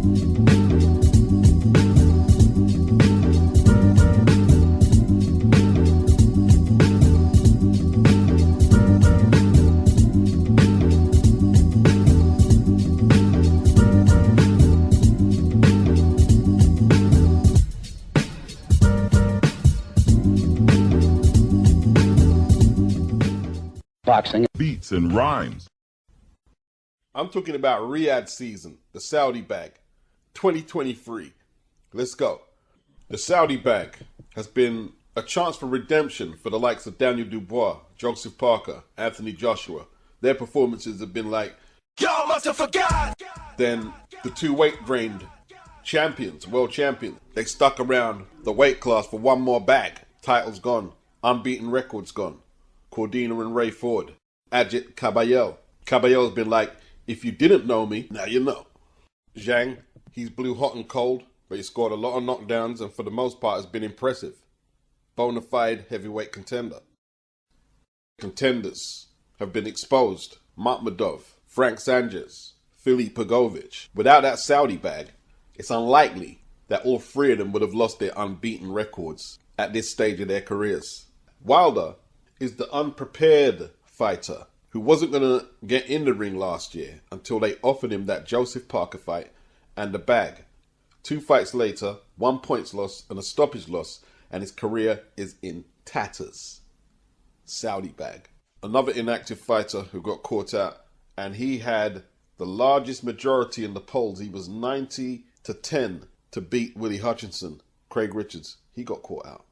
Boxing. Beats and rhymes. I'm talking about RIYADH season, the Saudi bag, 2023. Let's go. The Saudi bag has been a chance for redemption for the likes of Daniel Dubois, Joseph Parker, Anthony Joshua. Their performances have been like, y'all must have forgot. Then the two weight-drained champions, world champions, they stuck around the weight class for one more bag. Titles gone, unbeaten records gone. Cordina and Ray Ford, Ajit Caballel. Caballel's been like, if you didn't know me, now you know. Zhang, he's blew hot and cold, but he scored a lot of knockdowns and for the most part has been impressive. Bona fide heavyweight contender. Contenders have been exposed. Makhmudov, Frank Sanchez, Filip Pugovic. Without that Saudi bag, it's unlikely that all three of them would have lost their unbeaten records at this stage of their careers. Wilder is the unprepared fighter who wasn't going to get in the ring last year until they offered him that Joseph Parker fight and the bag. 2 fights later, 1 points loss and a stoppage loss, and his career is in tatters. Saudi bag. Another inactive fighter who got caught out, and he had the largest majority in the polls. He was 90-10 to beat Willie Hutchinson. Craig Richards, he got caught out.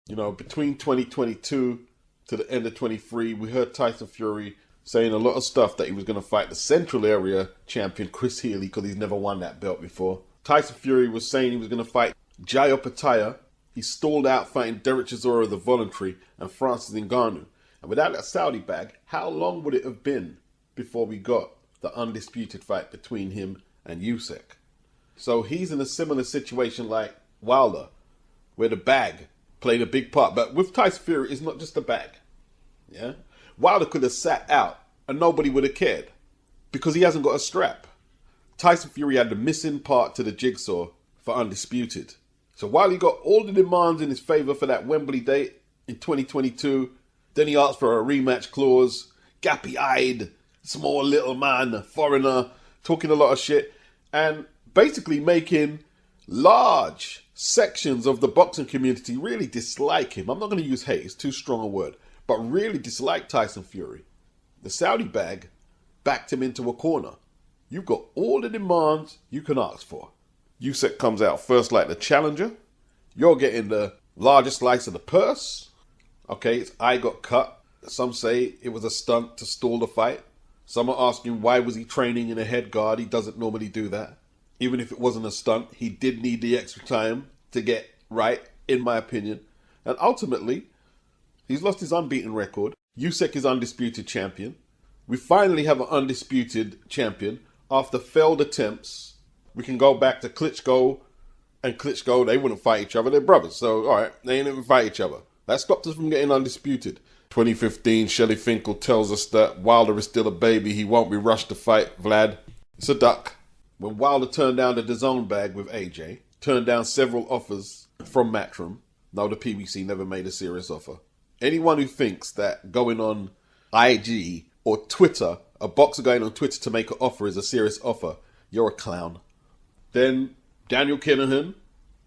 You know, between 2022 to the end of 23, we heard Tyson Fury saying a lot of stuff that he was going to fight the Central Area champion Chris Healy because he's never won that belt before. Tyson Fury was saying he was going to fight Jai Opetaia. He stalled out fighting Derek Chisora, the voluntary, and Francis Ngannou. And without that Saudi bag, how long would it have been before we got the undisputed fight between him and Usyk? So he's in a similar situation like Wilder, where the bag played a big part. But with Tyson Fury, it's not just the bag. Yeah, Wilder could have sat out and nobody would have cared because he hasn't got a strap. Tyson Fury had the missing part to the jigsaw for undisputed. So while he got all the demands in his favour for that Wembley date in 2022, then he asked for a rematch clause, gappy-eyed, small little man, foreigner, talking a lot of shit, and basically making large sections of the boxing community really dislike him. I'm not going to use hate, it's too strong a word, but really dislike Tyson Fury. The Saudi bag backed him into a corner. You've got all the demands you can ask for. Usyk comes out first like the challenger. You're getting the largest slice of the purse. Okay, his eye got cut. Some say it was a stunt to stall the fight. Some are asking why was he training in a head guard? He doesn't normally do that. Even if it wasn't a stunt, he did need the extra time to get right, in my opinion. And ultimately, he's lost his unbeaten record. Usyk is undisputed champion. We finally have an undisputed champion after failed attempts. We can go back to Klitschko and Klitschko. They wouldn't fight each other. They're brothers. So, all right, they ain't even fight each other. That stopped us from getting undisputed. 2015, Shelley Finkel tells us that Wilder is still a baby. He won't be rushed to fight Vlad. It's a duck. When Wilder turned down the DAZN bag with AJ, turned down several offers from Matchroom. No, the PBC never made a serious offer. Anyone who thinks that going on IG or Twitter, a boxer going on Twitter to make an offer is a serious offer, you're a clown. Then Daniel Kinahan,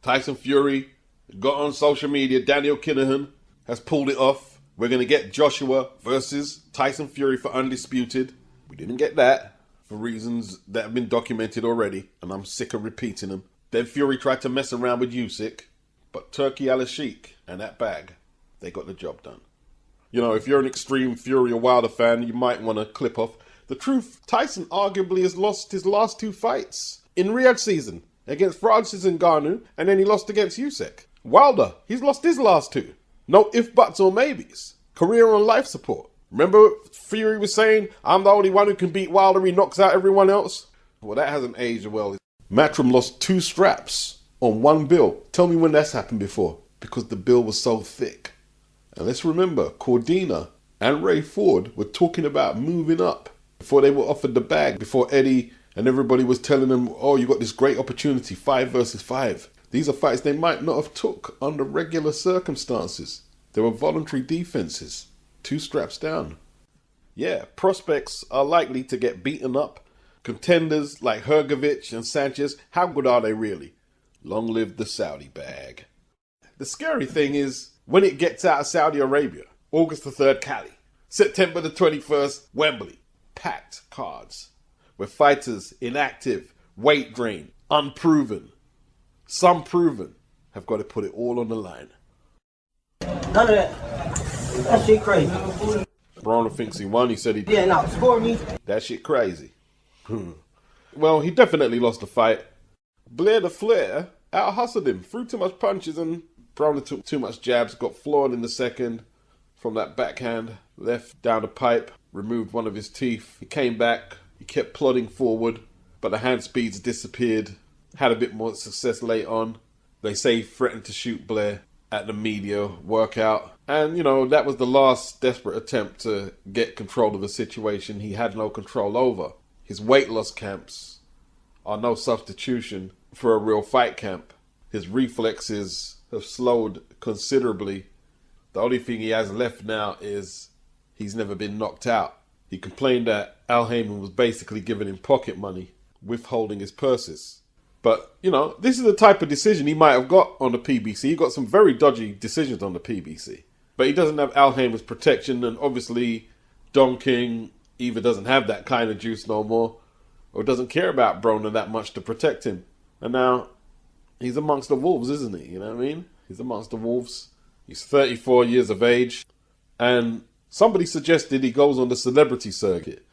Tyson Fury, got on social media. Daniel Kinahan has pulled it off. We're going to get Joshua versus Tyson Fury for undisputed. We didn't get that for reasons that have been documented already, and I'm sick of repeating them. Then Fury tried to mess around with Usyk, but Turki Al-Sheikh and that bag, they got the job done. You know, if you're an extreme Fury or Wilder fan, you might want to clip off. The truth, Tyson arguably has lost his last 2 fights in RIYADH season against Francis Ngannou, and then he lost against Usyk. Wilder, he's lost his last 2. No if, buts, or maybes. Career on life support. Remember Fury was saying, I'm the only one who can beat Wilder, he knocks out everyone else? Well, that hasn't aged well. Matchroom lost 2 straps on 1 bill. Tell me when that's happened before, because the bill was so thick. And let's remember, Cordina and Ray Ford were talking about moving up before they were offered the bag, before Eddie And everybody was telling them, oh, you got this great opportunity, 5 versus 5. These are fights they might not have took under regular circumstances. They were voluntary defenses. 2 straps down. Yeah, prospects are likely to get beaten up. Contenders like Hrgovic and Sanchez, how good are they really? Long live the Saudi bag. The scary thing is when it gets out of Saudi Arabia, August the 3rd, Cali. September the 21st, Wembley. Packed cards. With fighters inactive, weight drain, unproven, some proven, have got to put it all on the line. None of that. That shit crazy. Broner thinks he won. He said he... Yeah, no, score me. That shit crazy. Well, he definitely lost the fight. BLAIR the FLAIR out-hustled him, threw too much punches, and Broner took too much jabs, got floored in the second from that backhand, left down the pipe, removed one of his teeth. He came back, he kept plodding forward, but the hand speeds disappeared, had a bit more success late on. They say he threatened to shoot BLAIR at the media workout. And, you know, that was the last desperate attempt to get control of a situation he had no control over. His weight loss camps are no substitution for a real fight camp. His reflexes have slowed considerably. The only thing he has left now is he's never been knocked out. He complained that Al Haymon was basically giving him pocket money, withholding his purses. But, you know, this is the type of decision he might have got on the PBC. He got some very dodgy decisions on the PBC. But he doesn't have Al Haymon's protection, and obviously Don King either doesn't have that kind of juice no more, or doesn't care about Broner that much to protect him. And now he's amongst the wolves, isn't he? You know what I mean? He's amongst the wolves. He's 34 years of age. And somebody suggested he goes on the celebrity circuit,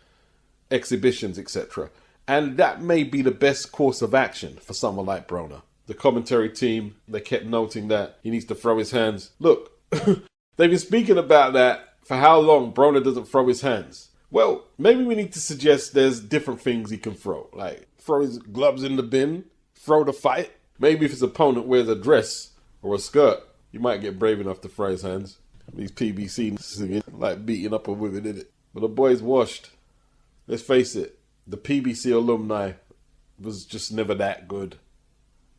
exhibitions, etc. And that may be the best course of action for someone like Broner. The commentary team, they kept noting that he needs to throw his hands. Look, they've been speaking about that for how long Broner doesn't throw his hands. Well, maybe we need to suggest there's different things he can throw. Like throw his gloves in the bin, throw the fight. Maybe if his opponent wears a dress or a skirt, he might get brave enough to throw his hands. These PBC singing like beating up a woman, in it. But the boy's washed. Let's face it, the PBC alumni was just never that good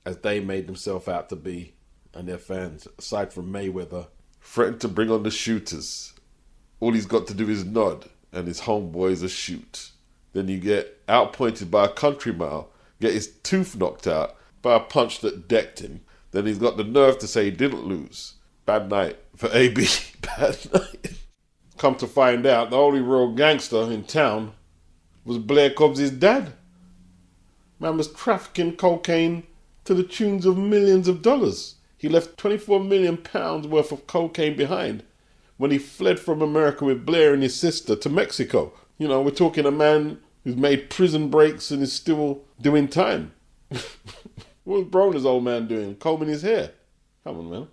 as they made themselves out to be, and their fans, aside from Mayweather, threatened to bring on the shooters. All he's got to do is nod, and his homeboys are shoot. Then you get outpointed by a country mile, get his tooth knocked out by a punch that decked him. Then he's got the nerve to say he didn't lose. Bad night for AB. Bad night. Come to find out, the only real gangster in town was Blair Cobbs' dad. Man was trafficking cocaine to the tunes of millions of dollars. He left £24 million worth of cocaine behind when he fled from America with Blair and his sister to Mexico. You know, we're talking a man who's made prison breaks and is still doing time. What was Broner's old man doing? Combing his hair. Come on, man.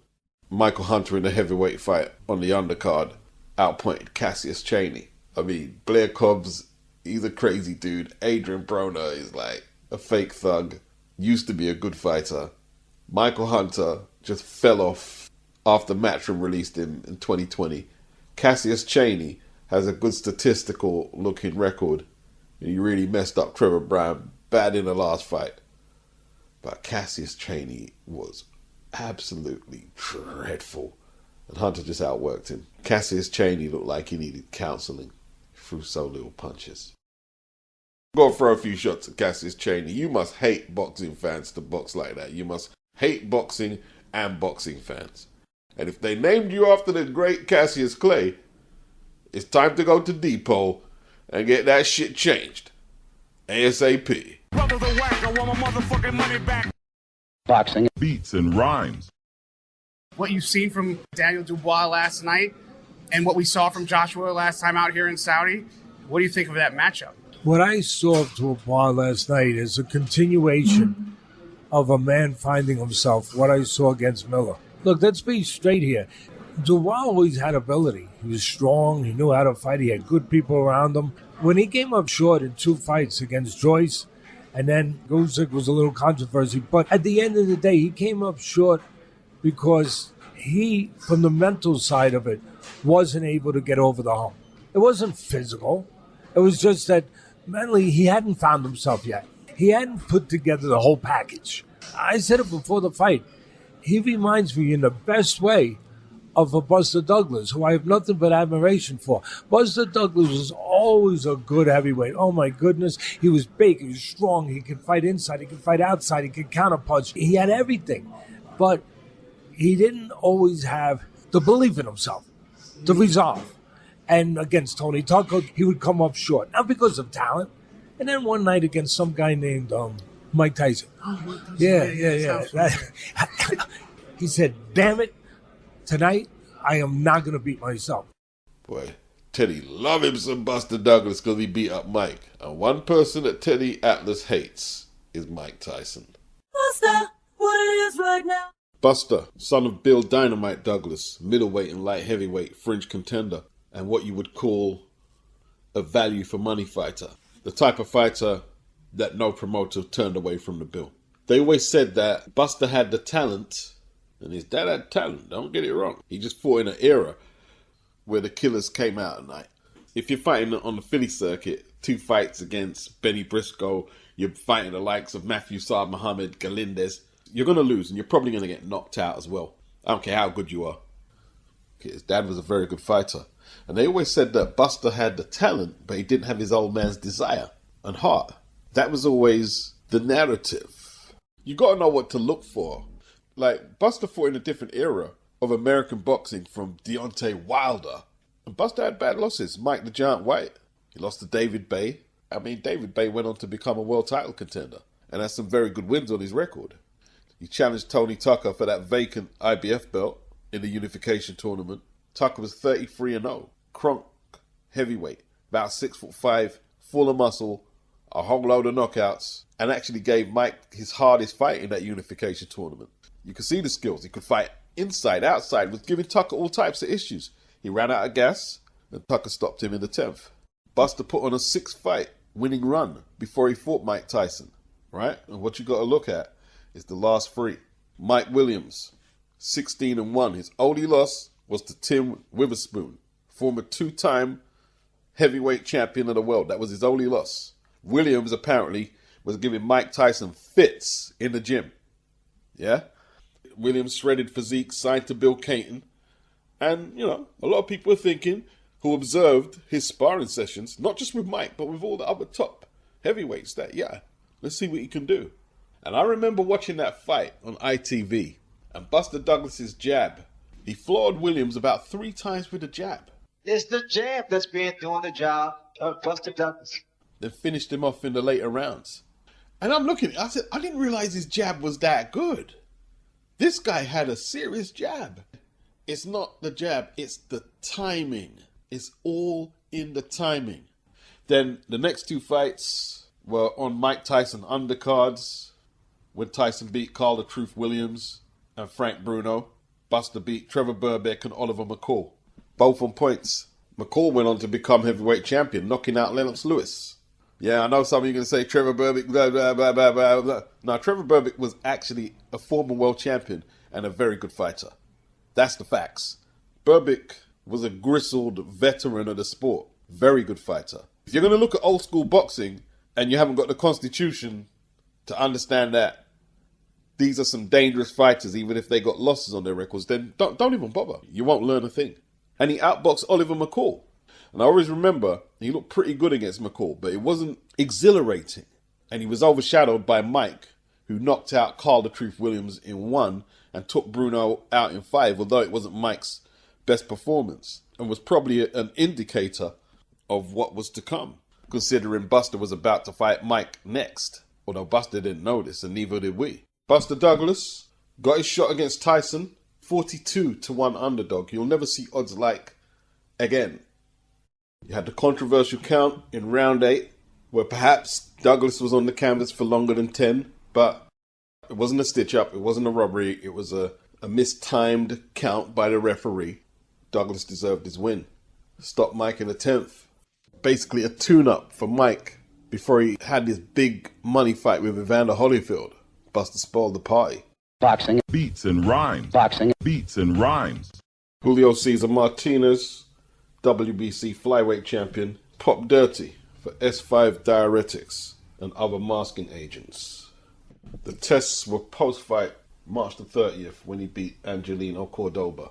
Michael Hunter in a heavyweight fight on the undercard outpointed Cassius CHANEY. I mean, Blair Cobbs, he's a crazy dude. Adrian Broner is like a fake thug. Used to be a good fighter. Michael Hunter just fell off after Matchroom released him in 2020. Cassius CHANEY has a good statistical looking record. He really messed up Trevor Brown bad in the last fight. But Cassius CHANEY was absolutely dreadful. And Hunter just outworked him. Cassius CHANEY looked like he needed counseling. He threw so little punches. Go throw a few shots at Cassius CHANEY. You must hate boxing fans to box like that. You must hate boxing and boxing fans. And if they named you after the great Cassius Clay, it's time to go to Depot and get that shit changed. ASAP. Boxing beats and rhymes. What you've seen from Daniel Dubois last night and what we saw from Joshua last time out here in Saudi, what do you think of that matchup? What I saw of Dubois last night is a continuation of a man finding himself, what I saw against Miller. Look, let's be straight here. Dubois always had ability. He was strong. He knew how to fight. He had good people around him. When he came up short in 2 fights against Joyce, and then Guzik was a little controversy, but at the end of the day, he came up short because he, from the mental side of it, wasn't able to get over the hump. It wasn't physical. It was just that mentally, he hadn't found himself yet. He hadn't put together the whole package. I said it before the fight. He reminds me in the best way of a Buster Douglas, who I have nothing but admiration for. Buster Douglas was always a good heavyweight. Oh, my goodness. He was big. He was strong. He could fight inside. He could fight outside. He could counterpunch. He had everything. But he didn't always have the belief in himself, the resolve. And against Tony Tucker, he would come up short. Not because of talent. And then one night against some guy named Mike Tyson. Yeah. He said, damn it. Tonight, I am not going to beat myself. Boy, Teddy love him some Buster Douglas because he beat up Mike. And one person that Teddy Atlas hates is Mike Tyson. Buster, what it is right now? Buster, son of Bill Dynamite Douglas, middleweight and light heavyweight fringe contender, and what you would call a value for money fighter. The type of fighter that no promoter turned away from the bill. They always said that Buster had the talent. And his dad had talent, don't get it wrong. He just fought in an era where the killers came out at night. If you're fighting on the Philly circuit, 2 fights against Benny Briscoe, you're fighting the likes of Matthew Saad, Muhammad, Galindez, you're going to lose and you're probably going to get knocked out as well. I don't care how good you are. His dad was a very good fighter. And they always said that Buster had the talent, but he didn't have his old man's desire and heart. That was always the narrative. You got to know what to look for. Like, Buster fought in a different era of American boxing from Deontay Wilder. And Buster had bad losses. Mike the Giant White, he lost to David Bay. I mean, David Bay went on to become a world title contender and has some very good wins on his record. He challenged Tony Tucker for that vacant IBF belt in the unification tournament. Tucker was 33-0. Crunk, heavyweight, about 6'5", full of muscle, a whole load of knockouts, and actually gave Mike his hardest fight in that unification tournament. You could see the skills. He could fight inside, outside, was giving Tucker all types of issues. He ran out of gas, and Tucker stopped him in the 10th. Buster put on a 6-fight winning run before he fought Mike Tyson, right? And what you got to look at is the last 3. Mike Williams, 16-1. His only loss was to Tim Witherspoon, former 2-time heavyweight champion of the world. That was his only loss. Williams apparently was giving Mike Tyson fits in the gym. Yeah? Williams' shredded physique, signed to Bill Caton. And, you know, a lot of people are thinking, who observed his sparring sessions, not just with Mike, but with all the other top heavyweights, that, yeah, let's see what he can do. And I remember watching that fight on ITV, and Buster Douglas's jab, he floored Williams about 3 times with a jab. It's the jab that's been doing the job of Buster Douglas. Then finished him off in the later rounds. And I'm looking, I said, I didn't realize his jab was that good. This guy had a serious jab. It's not the jab, it's the timing. It's all in the timing. Then the next 2 fights were on Mike Tyson undercards, when Tyson beat Carl the Truth Williams and Frank Bruno. Buster beat Trevor Burbeck and Oliver McCall, both on points. McCall went on to become heavyweight champion, knocking out Lennox Lewis. Yeah, I know some of you are going to say Trevor Burbeck, blah, blah, blah, blah, blah, blah. No, Trevor Burbeck was actually a former world champion and a very good fighter. That's the facts. Burbeck was a grizzled veteran of the sport. Very good fighter. If you're going to look at old school boxing and you haven't got the constitution to understand that these are some dangerous fighters, even if they got losses on their records, then don't even bother. You won't learn a thing. And he outboxed Oliver McCall. And I always remember he looked pretty good against McCall, but it wasn't exhilarating. And he was overshadowed by Mike, who knocked out Carl the Truth Williams in 1 and took Bruno out in 5, although it wasn't Mike's best performance, and was probably an indicator of what was to come, considering Buster was about to fight Mike next. Although Buster didn't know this, and neither did we. Buster Douglas got his shot against Tyson, 42-1 underdog. You'll never see odds like again. You had the controversial count in round 8, where perhaps Douglas was on the canvas for longer than 10, but it wasn't a stitch-up, it wasn't a robbery, it was a mistimed count by the referee. Douglas deserved his win. Stopped Mike in the 10th. Basically a tune-up for Mike before he had this big money fight with Evander Holyfield. Buster spoiled the party. Boxing. Beats and rhymes. Boxing. Beats and rhymes. Julio Cesar Martinez, WBC flyweight champion, popped dirty for S5 diuretics and other masking agents. The tests were post-fight March the 30th when he beat Angelino Cordoba.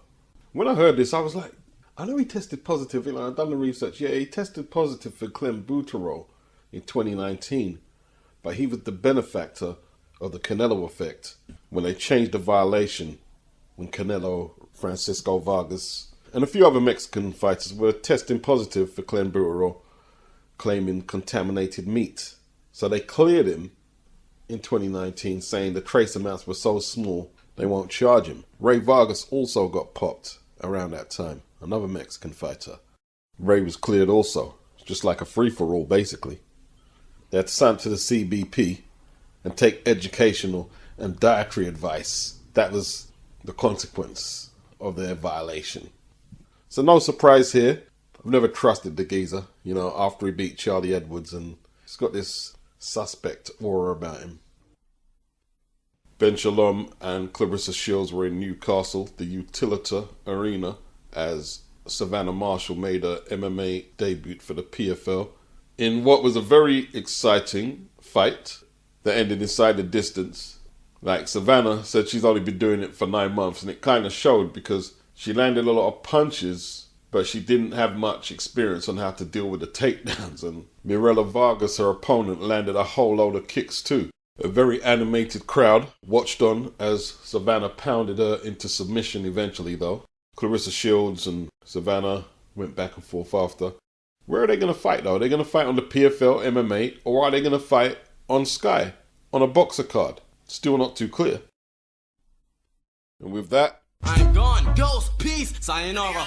When I heard this, I was like, I know he tested positive. I've done the research. Yeah, he tested positive for clenbuterol in 2019, but he was the benefactor of the Canelo effect when they changed the violation when Canelo, Francisco Vargas, and a few other Mexican fighters were testing positive for clenbuterol, claiming contaminated meat. So they cleared him in 2019, saying the trace amounts were so small they won't charge him. Ray Vargas also got popped around that time, another Mexican fighter. Ray was cleared also, just like a free-for-all basically. They had to sign to the CBP and take educational and dietary advice. That was the consequence of their violation. So no surprise here. I've never trusted the geezer, after he beat Charlie Edwards, and he's got this suspect aura about him. Ben Shalom and Clarissa Shields were in Newcastle, the Utilita Arena, as Savannah Marshall made her MMA debut for the PFL in what was a very exciting fight that ended inside the distance. Like, Savannah said she's only been doing it for 9 months, and it kind of showed because she landed a lot of punches, but she didn't have much experience on how to deal with the takedowns. And Mirella Vargas, her opponent, landed a whole load of kicks too. A very animated crowd watched on as Savannah pounded her into submission eventually though. Clarissa Shields and Savannah went back and forth after. Where are they going to fight though? Are they going to fight on the PFL MMA, or are they going to fight on Sky, on a boxer card? Still not too clear. And with that, I'm gone, ghost, peace, sayonara.